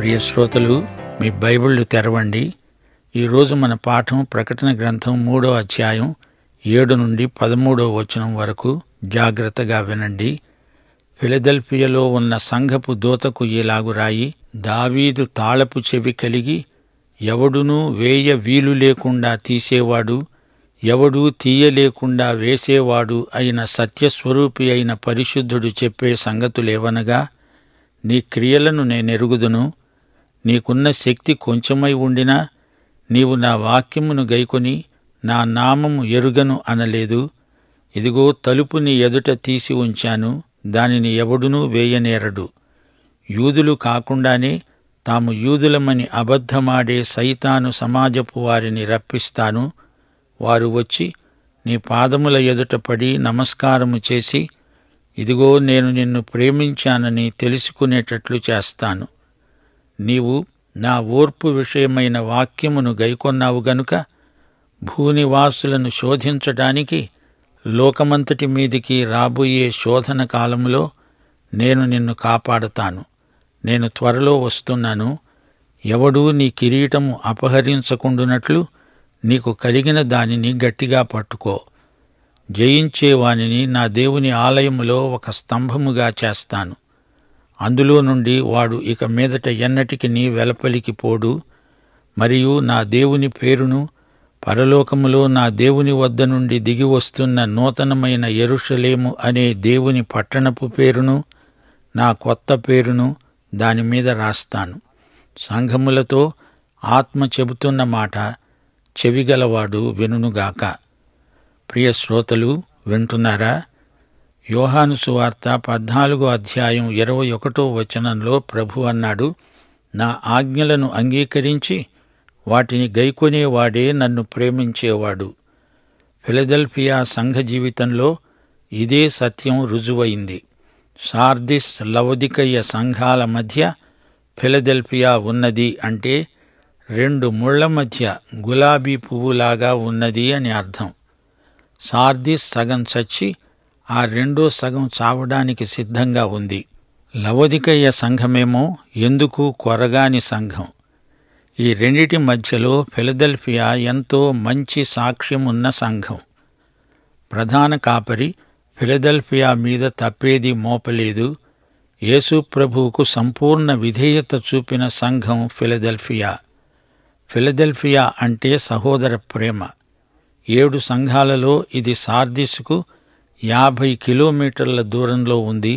ప్రియ శ్రోతలు, మీ బైబిళ్ళు తెరవండి. ఈరోజు మన పాఠం ప్రకటన గ్రంథం 3వ అధ్యాయం 7 నుండి 13వ వచనం వరకు. జాగ్రత్తగా వినండి. ఫిలదెల్ఫియలో ఉన్న సంఘపు దూతకు ఇలాగు రాయి: దావీదు తాళపు చెవి కలిగి ఎవడునూ వేయ వీలు లేకుండా తీసేవాడు, ఎవడూ తీయలేకుండా వేసేవాడు అయిన సత్యస్వరూపి అయిన పరిశుద్ధుడు చెప్పే సంగతులేవనగా, నీ క్రియలను నేనెరుగుదును. నీకున్న శక్తి కొంచెమై ఉండినా నీవు నా వాక్యమును గైకొని నా నామము ఎరుగను అనలేదు. ఇదిగో, తలుపు నీ ఎదుట తీసి ఉంచాను, దానిని ఎవడునూ వేయనేరడు. యూదులు కాకుండానే తాము యూదులమని అబద్ధమాడే సైతాను సమాజపు వారిని రప్పిస్తాను. వారు వచ్చి నీ పాదముల ఎదుట పడి నమస్కారము చేసి, ఇదిగో నేను నిన్ను ప్రేమించానని తెలుసుకునేటట్లు చేస్తాను. నీవు నా ఓర్పు విషయమైన వాక్యమును గైకొన్నావు గనుక భూనివాసులను శోధించడానికి లోకమంతటి మీదికి రాబోయే శోధన కాలములో నేను నిన్ను కాపాడతాను. నేను త్వరలో వస్తున్నాను. ఎవడూ నీ కిరీటము అపహరించకుండునట్లు నీకు కలిగిన దానిని గట్టిగా పట్టుకో. జయించేవానిని నా దేవుని ఆలయములో ఒక స్తంభముగా చేస్తాను. అందులో నుండి వాడు ఇక మీదట ఎన్నటికి వెలుపలికి పోడు. మరియు నా దేవుని పేరును, పరలోకములో నా దేవుని వద్ద నుండి దిగి వస్తున్న నూతనమైన యెరూషలేము అనే దేవుని పట్టణపు పేరును, నా కొత్త పేరును దానిమీద రాస్తాను. సంఘములతో ఆత్మ చెబుతున్న మాట చెవిగలవాడు వినుగాక. ప్రియ శ్రోతలు, వింటున్నారా? యోహాను సువార్త 14వ అధ్యాయం 21వ వచనంలో ప్రభు అన్నాడు, నా ఆజ్ఞలను అంగీకరించి వాటిని గైకొనేవాడే నన్ను ప్రేమించేవాడు. ఫిలదెల్ఫియా సంఘ జీవితంలో ఇదే సత్యం రుజువైంది. సార్దిస్, లవొదికయ సంఘాల మధ్య ఫిలదెల్ఫియా ఉన్నది అంటే 2 ముళ్ల మధ్య గులాబీ పువ్వులాగా ఉన్నది అని అర్థం. సార్దిస్ సగం చచ్చి ఆ రెండో సగం చావడానికి సిద్ధంగా ఉంది. లవొదికయ సంఘమేమో ఎందుకు కొరగాని సంఘం. ఈ రెండిటి మధ్యలో ఫిలదెల్ఫియా ఎంతో మంచి సాక్ష్యమున్న సంఘం. ప్రధాన కాపరి ఫిలదెల్ఫియా మీద తప్పేది మోపలేదు. యేసు ప్రభువుకు సంపూర్ణ విధేయత చూపిన సంఘం ఫిలదెల్ఫియా. ఫిలదెల్ఫియా అంటే సహోదర ప్రేమ. 7 సంఘాలలో ఇది సార్దిస్కు 50 కిలోమీటర్ల దూరంలో ఉంది.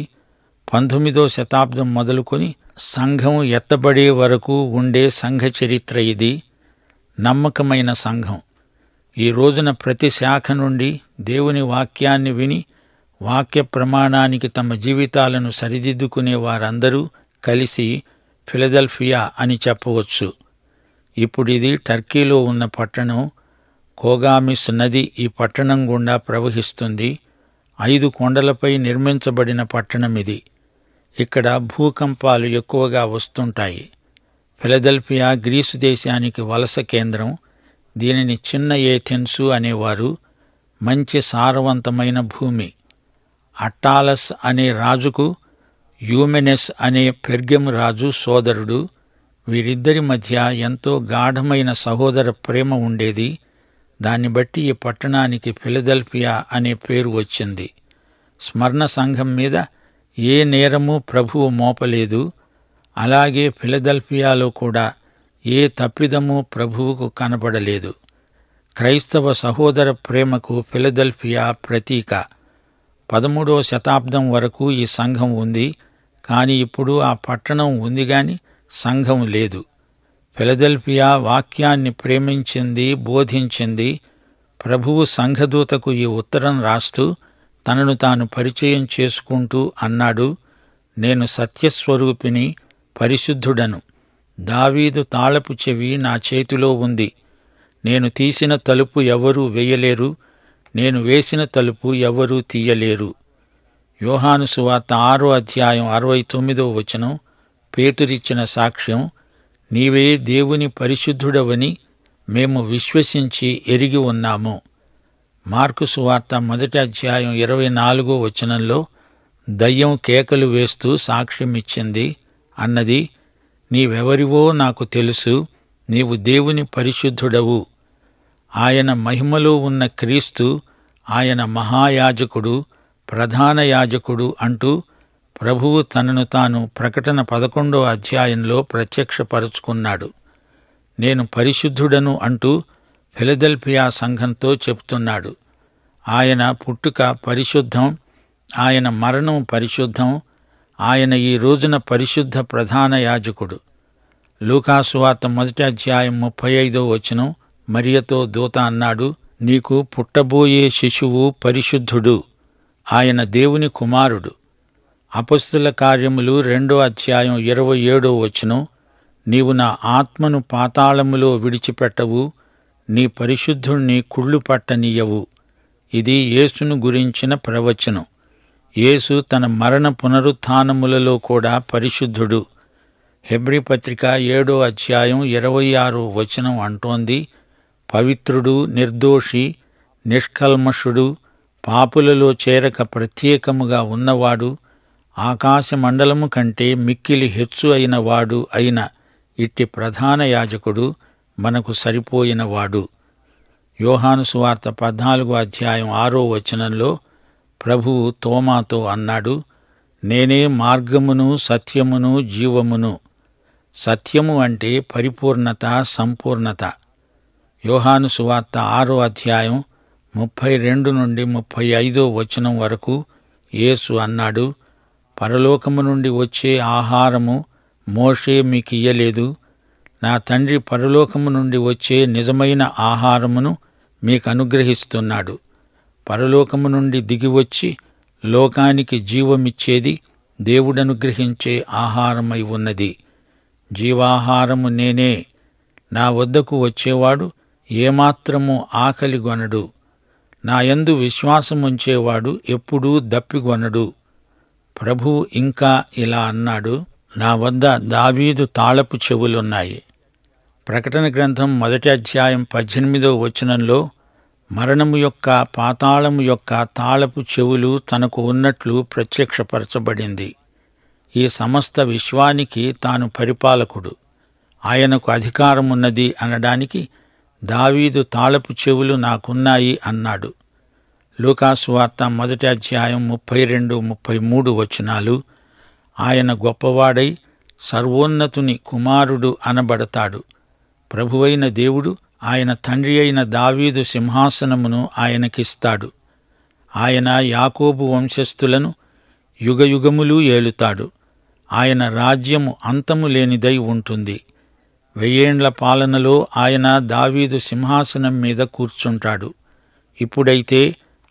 19వ శతాబ్దం మొదలుకొని సంఘం ఎత్తబడే వరకు ఉండే సంఘ చరిత్ర ఇది. నమ్మకమైన సంఘం. ఈ రోజున ప్రతి శాఖ నుండి దేవుని వాక్యాన్ని విని వాక్య ప్రమాణానికి తమ జీవితాలను సరిదిద్దుకునే వారందరూ కలిసి ఫిలదెల్ఫియా అని చెప్పవచ్చు. ఇప్పుడిది టర్కీలో ఉన్న పట్టణం. కోగామిస్ నది ఈ పట్టణం గుండా ప్రవహిస్తుంది. 5 కొండలపై నిర్మించబడిన పట్టణమిది. ఇక్కడ భూకంపాలు ఎక్కువగా వస్తుంటాయి. ఫిలదెల్ఫియా గ్రీసు దేశానికి వలస కేంద్రం. దీనిని చిన్న ఏథెన్సు అనేవారు. మంచి సారవంతమైన భూమి. అట్టాలస్ అనే రాజుకు యూమెనెస్ అనే పెర్గెము రాజు సోదరుడు. వీరిద్దరి మధ్య ఎంతో గాఢమైన సహోదర ప్రేమ ఉండేది. దాన్ని బట్టి ఈ పట్టణానికి ఫిలదెల్ఫియా అనే పేరు వచ్చింది. స్మరణ సంఘం మీద ఏ నేరము ప్రభువు మోపలేదు. అలాగే ఫిలదెల్ఫియాలో కూడా ఏ తప్పిదము ప్రభువుకు కనబడలేదు. క్రైస్తవ సహోదర ప్రేమకు ఫిలదెల్ఫియా ప్రతీక. 13వ శతాబ్దం వరకు ఈ సంఘం ఉంది. కానీ ఇప్పుడు ఆ పట్టణం ఉంది గాని సంఘం లేదు. ఫిలదెల్ఫియా వాక్యాన్ని ప్రేమించింది, బోధించింది. ప్రభువు సంఘదూతకు ఈ ఉత్తరం రాస్తూ తనను తాను పరిచయం చేసుకుంటూ అన్నాడు, నేను సత్యస్వరూపిని, పరిశుద్ధుడను. దావీదు తాళపు చెవి నా చేతిలో ఉంది. నేను తీసిన తలుపు ఎవరూ వేయలేరు, నేను వేసిన తలుపు ఎవరూ తీయలేరు. యోహాను సువార్త 6వ అధ్యాయం 69వ వచనం పేతురిచ్చిన సాక్ష్యం, నీవే దేవుని పరిశుద్ధుడవని మేము విశ్వసించి ఎరిగి ఉన్నాము. మార్కు సువార్త 1వ అధ్యాయం 24వ వచనంలో దయ్యం కేకలు వేస్తూ సాక్ష్యమిచ్చింది. అన్నది, నీవెవరివో నాకు తెలుసు, నీవు దేవుని పరిశుద్ధుడవు. ఆయన మహిమలో ఉన్న క్రీస్తు, ఆయన మహాయాజకుడు, ప్రధాన యాజకుడు అంటూ ప్రభువు తనను తాను ప్రకటన 11వ అధ్యాయంలో ప్రత్యక్షపరుచుకున్నాడు. నేను పరిశుద్ధుడను అంటూ ఫిలదెల్ఫియా సంఘంతో చెప్తున్నాడు. ఆయన పుట్టుక పరిశుద్ధం, ఆయన మరణం పరిశుద్ధం, ఆయన ఈ రోజున పరిశుద్ధ ప్రధాన యాజకుడు. లూకాసు వార్త 1వ అధ్యాయం 35వ వచనం, మరియతో దూత అన్నాడు, నీకు పుట్టబోయే శిశువు పరిశుద్ధుడు, ఆయన దేవుని కుమారుడు. అపొస్తలుల కార్యములు 2వ అధ్యాయం 27వ వచనం, నీవు నా ఆత్మను పాతాళములో విడిచిపెట్టవు, నీ పరిశుద్ధుణ్ణి కుళ్ళు పట్టనీయవు. ఇది యేసును గురించిన ప్రవచనం. యేసు తన మరణ పునరుత్థానములలో కూడా పరిశుద్ధుడు. హెబ్రీ పత్రిక 7వ అధ్యాయం 26వ వచనం అంటోంది, పవిత్రుడు, నిర్దోషి, నిష్కల్మషుడు, పాపులలో చేరక ప్రత్యేకముగా ఉన్నవాడు, ఆకాశమండలము కంటే మిక్కిలి హెచ్చు అయిన వాడు అయిన ఇట్టి ప్రధాన యాజకుడు మనకు సరిపోయినవాడు. యోహాను సువార్త 14వ అధ్యాయం 6వ వచనంలో ప్రభువు తోమాతో అన్నాడు, నేనే మార్గమును, సత్యమును, జీవమును. సత్యము అంటే పరిపూర్ణత, సంపూర్ణత. యోహాను సువార్త 6వ అధ్యాయం 32 నుండి 35వ వచనం వరకు యేసు అన్నాడు, పరలోకము నుండి వచ్చే ఆహారము మోషే మీకియ్యలేదు, నా తండ్రి పరలోకము నుండి వచ్చే నిజమైన ఆహారమును మీకు అనుగ్రహిస్తున్నాడు. పరలోకము నుండి దిగివచ్చి లోకానికి జీవమిచ్చేది దేవుడనుగ్రహించే ఆహారమై ఉన్నది. జీవాహారము నేనే. నా వద్దకు వచ్చేవాడు ఏమాత్రము ఆకలిగొనడు. నా యందు విశ్వాసముంచేవాడు ఎప్పుడూ దప్పిగొనడు. ప్రభువు ఇంకా ఇలా అన్నాడు, నా వద్ద దావీదు తాళపు చెవులున్నాయి. ప్రకటన గ్రంథం 1వ అధ్యాయం 18వ వచనంలో మరణము యొక్క, పాతాళము యొక్క తాళపు చెవులు తనకు ఉన్నట్లు ప్రత్యక్షపరచబడింది. ఈ సమస్త విశ్వానికి తాను పరిపాలకుడు, ఆయనకు అధికారమున్నది అనడానికి దావీదు తాళపు చెవులు నాకున్నాయి అన్నాడు. లూకాసు వార్త 1వ అధ్యాయం 32, 33 వచనాలు, ఆయన గొప్పవాడై సర్వోన్నతుని కుమారుడు అనబడతాడు. ప్రభువైన దేవుడు ఆయన తండ్రి అయిన దావీదు సింహాసనమును ఆయనకిస్తాడు. ఆయన యాకోబు వంశస్థులను యుగయుగములు ఏలుతాడు. ఆయన రాజ్యము అంతము లేనిదై ఉంటుంది. 1000 ఏండ్ల పాలనలో ఆయన దావీదు సింహాసనం మీద కూర్చుంటాడు. ఇప్పుడైతే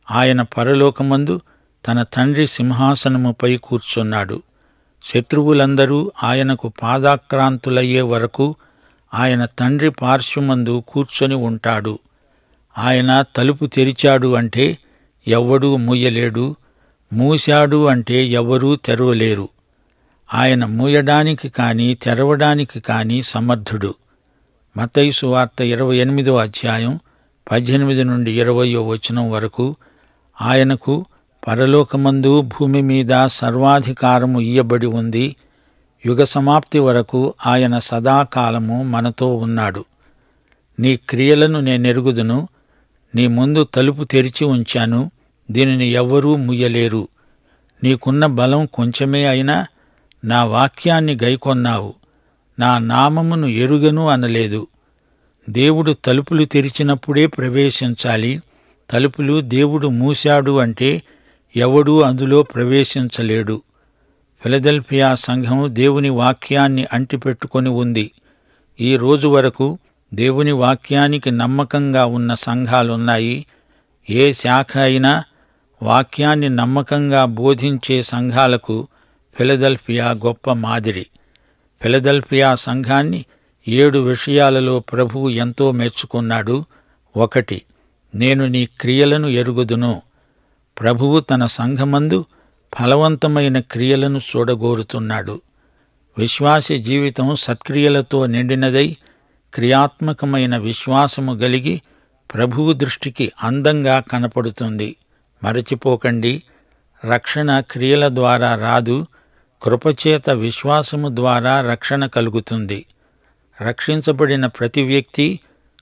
ఆయన పరలోకమందు తన తండ్రి సింహాసనముపై కూర్చున్నాడు. శత్రువులందరూ ఆయనకు పాదాక్రాంతులయ్యే వరకు ఆయన తండ్రి పార్శ్వమందు కూర్చొని ఉంటాడు. ఆయన తలుపు తెరిచాడు అంటే ఎవ్వడూ మూయలేడు, మూశాడు అంటే ఎవ్వరూ తెరవలేరు. ఆయన మూయడానికి కాని తెరవడానికి కాని సమర్థుడు. మత్తయి సువార్త 28వ అధ్యాయం 18 నుండి 20వ వచనం వరకు ఆయనకు పరలోకమందు భూమి మీద సర్వాధికారము ఇయ్యబడి ఉంది. యుగ సమాప్తి వరకు ఆయన సదాకాలము మనతో ఉన్నాడు. నీ క్రియలను నేనెరుగుదును, నీ ముందు తలుపు తెరిచి ఉంచాను, దీనిని ఎవ్వరూ ముయ్యలేరు. నీకున్న బలం కొంచెమే అయినా నా వాక్యాన్ని గైకొన్నావు, నా నామమును ఎరుగను అనలేదు. దేవుడు తలుపులు తెరిచినప్పుడే ప్రవేశించాలి. తలుపులు దేవుడు మూశాడు అంటే ఎవడూ అందులో ప్రవేశించలేడు. ఫిలదెల్ఫియా సంఘం దేవుని వాక్యాన్ని అంటిపెట్టుకొని ఉంది. ఈ రోజు వరకు దేవుని వాక్యానికి నమ్మకంగా ఉన్న సంఘాలున్నాయి. ఏ శాఖ అయినా వాక్యాన్ని నమ్మకంగా బోధించే సంఘాలకు ఫిలదెల్ఫియా గొప్ప మాదిరి. ఫిలదెల్ఫియా సంఘాన్ని 7 విషయాలలో ప్రభువు ఎంతో మెచ్చుకున్నాడు. 1, నేను నీ క్రియలను ఎరుగుదును. ప్రభువు తన సంఘమందు ఫలవంతమైన క్రియలను చూడగోరుతున్నాడు. విశ్వాస జీవితం సత్క్రియలతో నిండినదై క్రియాత్మకమైన విశ్వాసము గలిగి ప్రభువు దృష్టికి అందంగా కనపడుతుంది. మరచిపోకండి, రక్షణ క్రియల ద్వారా రాదు, కృపచేత విశ్వాసము ద్వారా రక్షణ కలుగుతుంది. రక్షించబడిన ప్రతి వ్యక్తి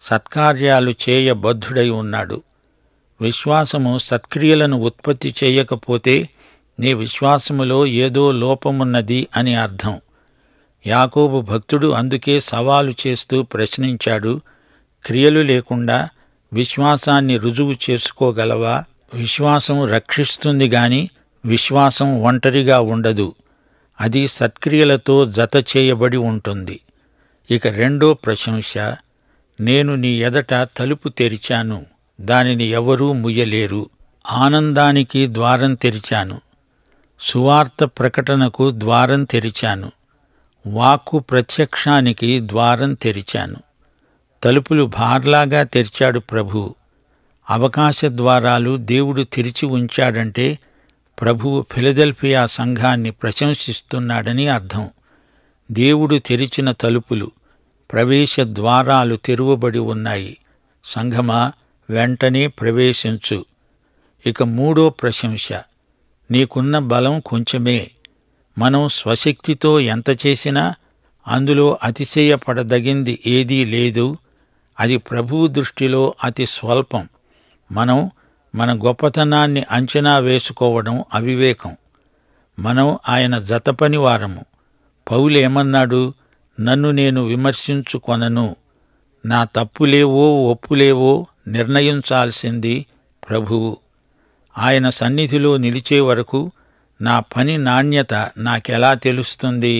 సత్కార్యాలు చేయబద్ధుడై ఉన్నాడు. విశ్వాసము సత్క్రియలను ఉత్పత్తి చేయకపోతే నీ విశ్వాసములో ఏదో లోపమున్నది అని అర్థం. యాకోబు భక్తుడు అందుకే సవాలు చేస్తూ ప్రశ్నించాడు, క్రియలు లేకుండా విశ్వాసాన్ని రుజువు చేసుకోగలవా? విశ్వాసం రక్షిస్తుంది గాని విశ్వాసం ఒంటరిగా ఉండదు. అది సత్క్రియలతో జత చేయబడి ఉంటుంది. ఇక రెండో ప్రశంస, నేను నీ ఎదట తలుపు తెరిచాను, దానిని ఎవరూ ముయ్యలేరు. ఆనందానికి ద్వారం తెరిచాను, సువార్త ప్రకటనకు ద్వారం తెరిచాను, వాక్కు ప్రత్యక్షానికి ద్వారం తెరిచాను. తలుపులు బార్లాగా తెరిచాడు ప్రభువు. అవకాశ ద్వారాలు దేవుడు తెరిచి ఉంచాడంటే ప్రభువు ఫిలదెల్ఫియా సంఘాన్ని ప్రశంసిస్తున్నాడని అర్థం. దేవుడు తెరిచిన తలుపులు, ప్రవేశ ద్వారాలు తెరువబడి ఉన్నాయి. సంఘమా, వెంటనే ప్రవేశించు. ఇక మూడో ప్రశంస, నీకున్న బలం కొంచెమే. మనం స్వశక్తితో ఎంత చేసినా అందులో అతిశయపడదగింది ఏదీ లేదు. అది ప్రభువు దృష్టిలో అతి స్వల్పం. మనం మన గొప్పతనాన్ని అంచనా వేసుకోవడం అవివేకం. మనం ఆయన జతపనివారము. పౌలేమన్నాడు? నన్ను నేను విమర్శించుకొనను. నా తప్పులేవో ఒప్పులేవో నిర్ణయించాల్సింది ప్రభువు. ఆయన సన్నిధిలో నిలిచే వరకు నా పని నాణ్యత నాకెలా తెలుస్తుంది?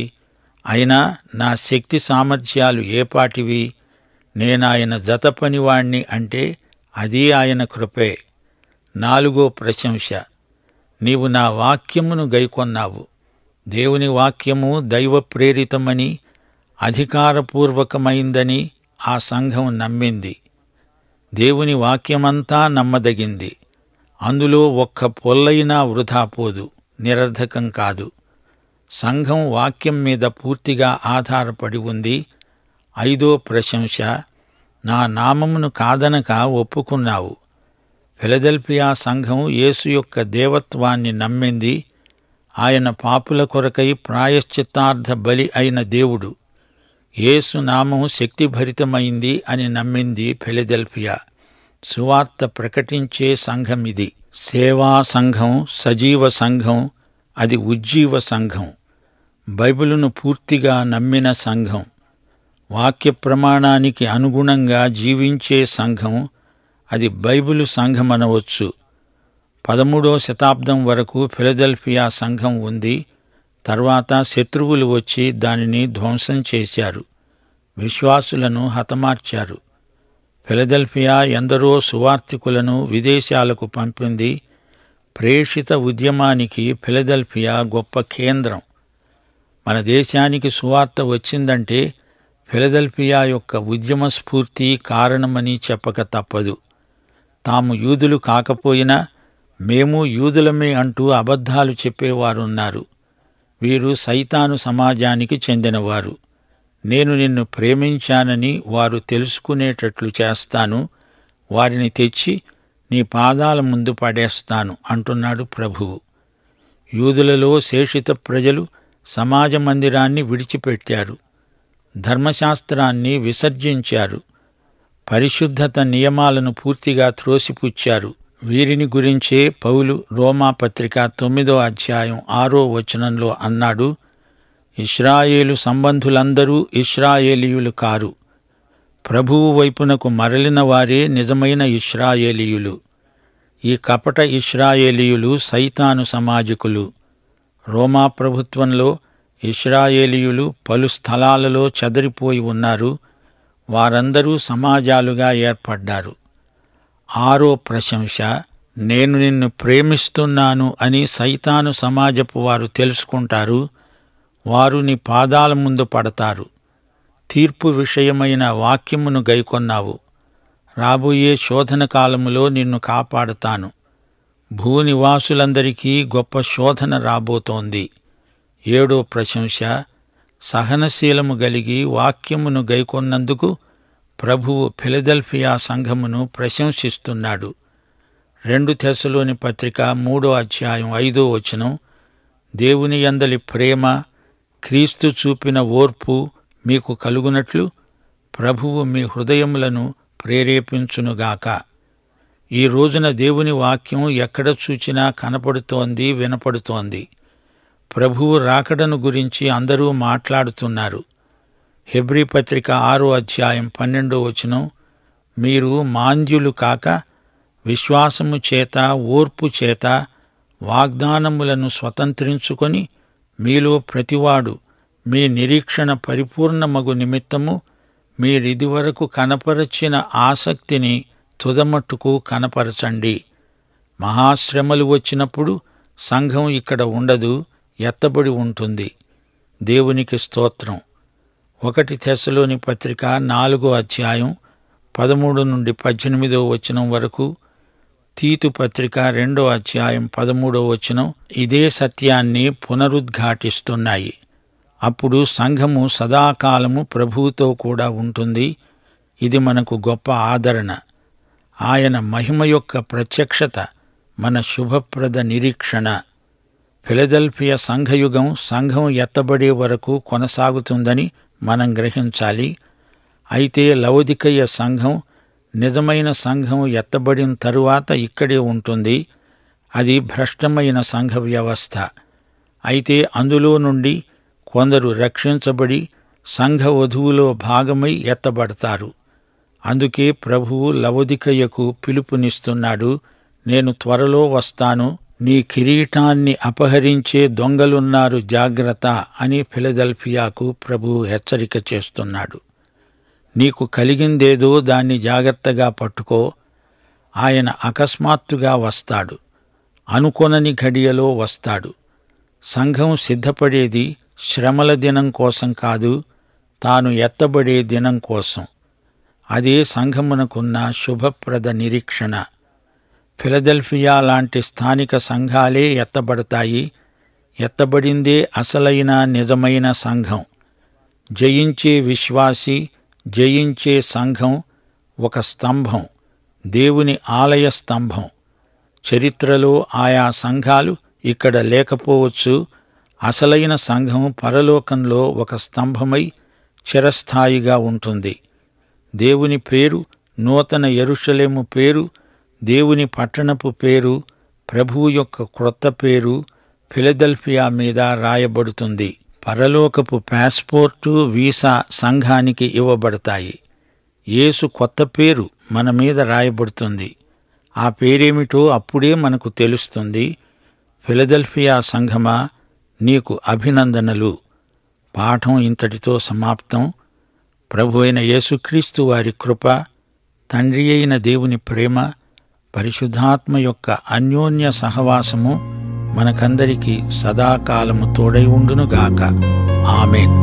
అయినా నా శక్తి సామర్థ్యాలు ఏపాటివి? నేనాయన జతపనివాణ్ణి అంటే అదీ ఆయన కృపే. నాలుగో ప్రశంస, నీవు నా వాక్యమును గైకొన్నావు. దేవుని వాక్యము దైవ ప్రేరితమని, అధికారపూర్వకమైందని ఆ సంఘం నమ్మింది. దేవుని వాక్యమంతా నమ్మదగింది. అందులో ఒక్క పొల్లైనా వృధా పోదు, నిరర్ధకం కాదు. సంఘం వాక్యం మీద పూర్తిగా ఆధారపడి ఉంది. ఐదో ప్రశంస, నా నామమును కాదనక ఒప్పుకున్నావు. ఫిలదెల్ఫియా సంఘం యేసు యొక్క దేవత్వాన్ని నమ్మింది. ఆయన పాపుల కొరకై ప్రాయశ్చిత్తార్థ బలి అయిన దేవుడు. యేసు నామం శక్తిభరితమైంది అని నమ్మింది ఫిలదెల్ఫియా. సువార్త ప్రకటించే సంఘమిది. సేవా సంఘం, సజీవ సంఘం, అది ఉజ్జీవ సంఘం. బైబిలును పూర్తిగా నమ్మిన సంఘం, వాక్య ప్రమాణానికి అనుగుణంగా జీవించే సంఘం, అది బైబిలు సంఘమనవచ్చు. 13వ శతాబ్దం వరకు ఫిలదెల్ఫియా సంఘం ఉంది. తర్వాత శత్రువులు వచ్చి దానిని ధ్వంసం చేశారు, విశ్వాసులను హతమార్చారు. ఫిలదెల్ఫియా ఎందరో సువార్తికులను విదేశాలకు పంపింది. ప్రేషిత ఉద్యమానికి ఫిలదెల్ఫియా గొప్ప కేంద్రం. మన దేశానికి సువార్త వచ్చిందంటే ఫిలదెల్ఫియా యొక్క ఉద్యమ స్ఫూర్తి కారణమని చెప్పక తప్పదు. తాము యూదులు కాకపోయినా మేము యూదులమే అంటూ అబద్ధాలు చెప్పేవారున్నారు. వీరు సైతాను సమాజానికి చెందినవారు. నేను నిన్ను ప్రేమించానని వారు తెలుసుకునేటట్లు చేస్తాను, వారిని తెచ్చి నీ పాదాల ముందు పడేస్తాను అంటున్నాడు ప్రభువు. యూదులలో శేషిత ప్రజలు సమాజ మందిరాన్ని విడిచిపెట్టారు, ధర్మశాస్త్రాన్ని విసర్జించారు, పరిశుద్ధత నియమాలను పూర్తిగా త్రోసిపుచ్చారు. వీరిని గురించే పౌలు రోమాపత్రిక 9వ అధ్యాయం 6వ వచనంలో అన్నాడు, ఇశ్రాయేలు సంబంధులందరూ ఇశ్రాయేలీయులు కారు, ప్రభువు వైపునకు మరలిన వారే నిజమైన ఇశ్రాయేలీయులు. ఈ కపట ఇశ్రాయేలీయులు సైతాను సమాజకులు. రోమా ప్రభుత్వంలో ఇశ్రాయేలీయులు పలు స్థలాలలో చెదరిపోయి ఉన్నారు. వారందరూ సమాజాలుగా ఏర్పడ్డారు. ఆరో ప్రశంస, నేను నిన్ను ప్రేమిస్తున్నాను అని సైతాను సమాజపు వారు తెలుసుకుంటారు. వారు నీ పాదాల ముందు పడతారు. తీర్పు విషయమైన వాక్యమును గైకొన్నావు. రాబోయే శోధన కాలములో నిన్ను కాపాడుతాను. భూనివాసులందరికీ గొప్ప శోధన రాబోతోంది. ఏడో ప్రశంస, సహనశీలము గలిగి వాక్యమును గైకొన్నందుకు ప్రభువు ఫిలదెల్ఫియా సంఘమును ప్రశంసిస్తున్నాడు. 2 తెస్సలోని పత్రిక 3వ అధ్యాయం 5వ వచనం, దేవుని యందలి ప్రేమ, క్రీస్తు చూపిన ఓర్పు మీకు కలుగునట్లు ప్రభువు మీ హృదయములను ప్రేరేపించునుగాక. ఈ రోజున దేవుని వాక్యం ఎక్కడ చూచినా కనపడుతోంది, వినపడుతోంది. ప్రభువు రాకడను గురించి అందరూ మాట్లాడుతున్నారు. హెబ్రీ పత్రిక 6వ అధ్యాయం 12వ వచనం, మీరు మాంద్యులు కాక విశ్వాసము చేత ఓర్పు చేత వాగ్దానములను స్వతంత్రించుకొని మీలో ప్రతివాడు మీ నిరీక్షణ పరిపూర్ణమగు నిమిత్తము మీరిదివరకు కనపరచిన ఆసక్తిని తుదమట్టుకు కనపరచండి. మహాశ్రమలు వచ్చినప్పుడు సంఘం ఇక్కడ ఉండదు, ఎత్తబడి ఉంటుంది. దేవునికి స్తోత్రం. 1 తెస్సలోని పత్రిక 4వ అధ్యాయం 13 నుండి 18వ వచనం వరకు, తీతు పత్రిక 2వ అధ్యాయం 13వ వచనం ఇదే సత్యాన్ని పునరుద్ఘాటిస్తున్నాయి. అప్పుడు సంఘము సదాకాలము ప్రభువుతో కూడా ఉంటుంది. ఇది మనకు గొప్ప ఆదరణ. ఆయన మహిమ యొక్క ప్రత్యక్షత మన శుభప్రద నిరీక్షణ. ఫిలదెల్ఫియా సంఘయుగం సంఘం ఎత్తబడే వరకు కొనసాగుతుందని మనం గ్రహించాలి. అయితే లవొదికయ సంఘం, నిజమైన సంఘం ఎత్తబడిన తరువాత ఇక్కడే ఉంటుంది. అది భ్రష్టమైన సంఘ వ్యవస్థ. అయితే అందులో నుండి కొందరు రక్షించబడి సంఘ వధువులో భాగమై ఎత్తబడతారు. అందుకే ప్రభువు లవొదికయకు పిలుపునిస్తున్నాడు. నేను త్వరలో వస్తాను, నీ కిరీటాన్ని అపహరించే దొంగలున్నారు, జాగ్రత్త అని ఫిలదెల్ఫియాకు ప్రభువు హెచ్చరిక చేస్తున్నాడు. నీకు కలిగిందేదో దాన్ని జాగ్రత్తగా పట్టుకో. ఆయన అకస్మాత్తుగా వస్తాడు, అనుకొనని ఘడియలో వస్తాడు. సంఘం సిద్ధపడేది శ్రమల దినం కోసం కాదు, తాను ఎత్తబడే దినం కోసం. అదే సంఘమునకున్న శుభప్రద నిరీక్షణ. ఫిలదెల్ఫియా లాంటి స్థానిక సంఘాలే ఎత్తబడతాయి. ఎత్తబడిందే అసలైన నిజమైన సంఘం. జయించే విశ్వాసి, జయించే సంఘం ఒక స్తంభం, దేవుని ఆలయ స్తంభం. చరిత్రలో ఆయా సంఘాలు ఇక్కడ లేకపోవచ్చు. అసలైన సంఘం పరలోకంలో ఒక స్తంభమై చిరస్థాయిగా ఉంటుంది. దేవుని పేరు, నూతన యెరూషలేము పేరు, దేవుని పట్టణపు పేరు, ప్రభువు యొక్క క్రొత్త పేరు ఫిలదెల్ఫియా మీద రాయబడుతుంది. పరలోకపు పాస్పోర్టు, వీసా సంఘానికి ఇవ్వబడతాయి. యేసు కొత్త పేరు మన మీద రాయబడుతుంది. ఆ పేరేమిటో అప్పుడే మనకు తెలుస్తుంది. ఫిలదెల్ఫియా సంఘమా, నీకు అభినందనలు. పాఠం ఇంతటితో సమాప్తం. ప్రభువైన యేసుక్రీస్తు వారి కృప, తండ్రి అయిన దేవుని ప్రేమ, పరిశుద్ధాత్మ యొక్క అన్యోన్య సహవాసము మనకందరికీ సదాకాలము తోడై ఉండునుగాక. ఆమేన్.